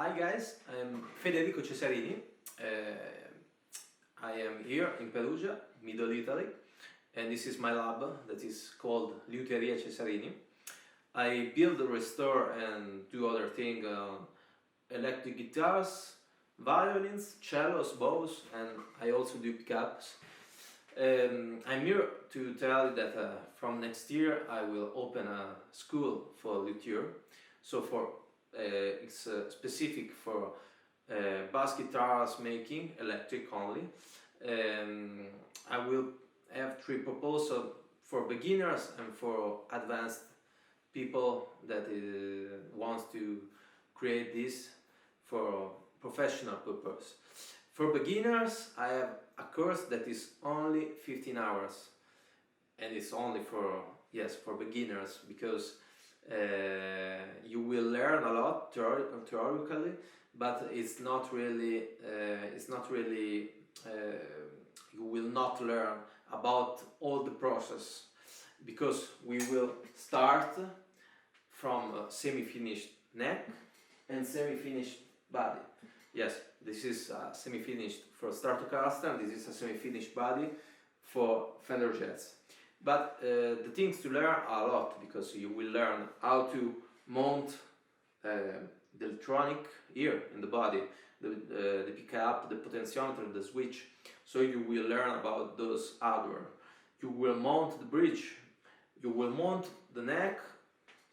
Hi guys, I'm Federico Cesarini. I am here in Perugia, Middle Italy, and this is my lab that is called Liuteria Cesarini. I build, restore and do other things, electric guitars, violins, cellos, bows, and I also do pickups. I'm here to tell you that from next year I will open a school for luthier. So it's specific for bass guitars making, electric only. I will have 3 proposals for beginners and for advanced people that wants to create this for professional purpose. For beginners, I have a course that is only 15 hours, and it's only for beginners, because you will learn a lot theoretically, but it's not really you will not learn about all the process, because we will start from a semi-finished neck and semi-finished body. Yes, this is a semi-finished for Stratocaster, and this is a semi-finished body for Fender Jets. But the things to learn are a lot, because you will learn how to mount the electronic here in the body, the pickup, the potentiometer, the switch. So you will learn about those hardware. You will mount the bridge, you will mount the neck,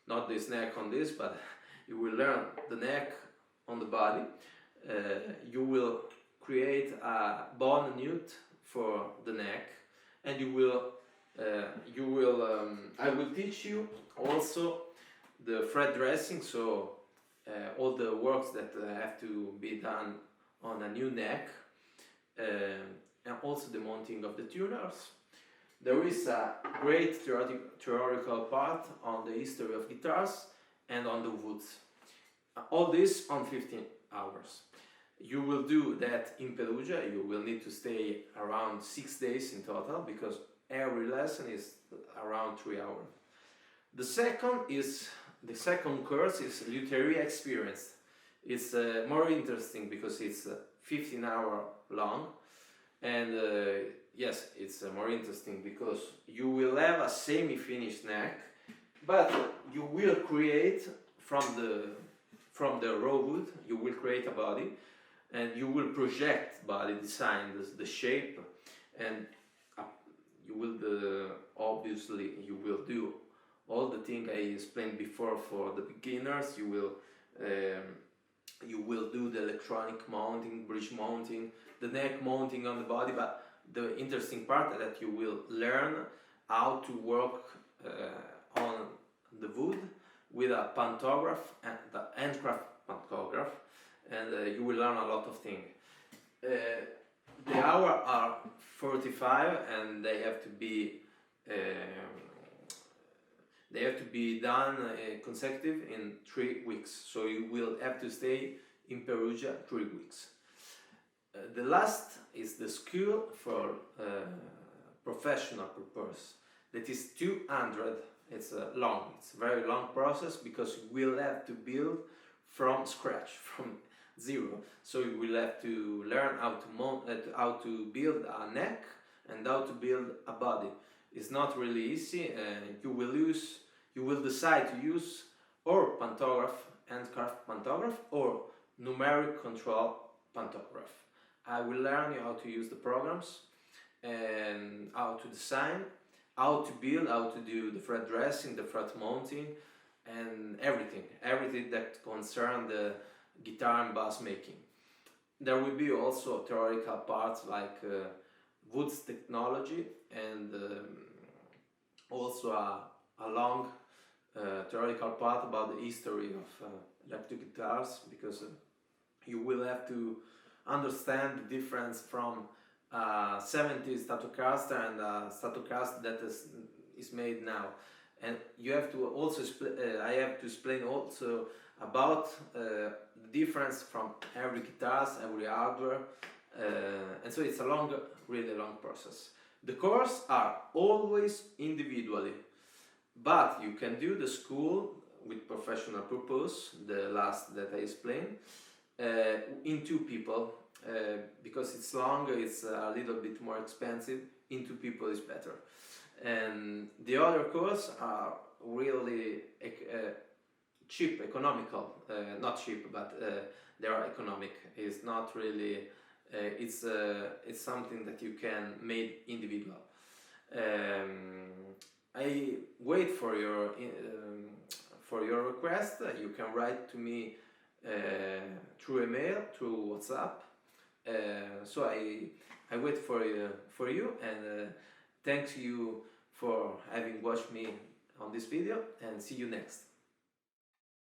not this neck on this, but you will learn the neck on the body. You will create a bone nut for the neck, and I will teach you also the thread dressing, so all the works that have to be done on a new neck, and also the mounting of the tuners. There is a great theoretical part on the history of guitars and on the woods. All this on 15 hours. You will do that in Perugia. You will need to stay around 6 days in total, because every lesson is around 3 hours. The second course is Luthier Experience. It's more interesting because it's 15 hours long, and yes, it's more interesting because you will have a semi-finished neck, but you will create from the raw wood, you will create a body, and you will project body design, the shape, and you will obviously you will do all the things I explained before for the beginners. You will do the electronic mounting, bridge mounting, the neck mounting on the body. But the interesting part is that you will learn how to work on the wood with a pantograph, and the handcraft pantograph, and you will learn a lot of things. The hours are 45, and they have to be done consecutive in 3 weeks. So you will have to stay in Perugia 3 weeks. The last is the school for professional purpose. That is 200. It's a very long process, because you will have to build from scratch, from zero. So you will have to learn how to build a neck and how to build a body. It's not really easy. You will decide to use or pantograph, handcraft pantograph, or numeric control pantograph. I will learn you how to use the programs, and how to design, how to build, how to do the fret dressing, the fret mounting, and everything that concerns the guitar and bass making. There will be also theoretical parts like woods technology, and also a long theoretical part about the history of electric guitars, because you will have to understand the difference from 70s Stratocaster and Stratocaster that is made now. And you have to also I have to explain also about the difference from every guitars, every hardware, and so it's a really long process. The courses are always individually, but you can do the school with professional purpose, the last that I explained, in two people, because it's long, it's a little bit more expensive. In two people is better. And the other course are really cheap, economical, not cheap, but they are economic. It's not really, it's something that you can make individual. I wait for your request. You can write to me through email, through WhatsApp. So I wait for you, and thanks you for having watched me on this video, and see you next.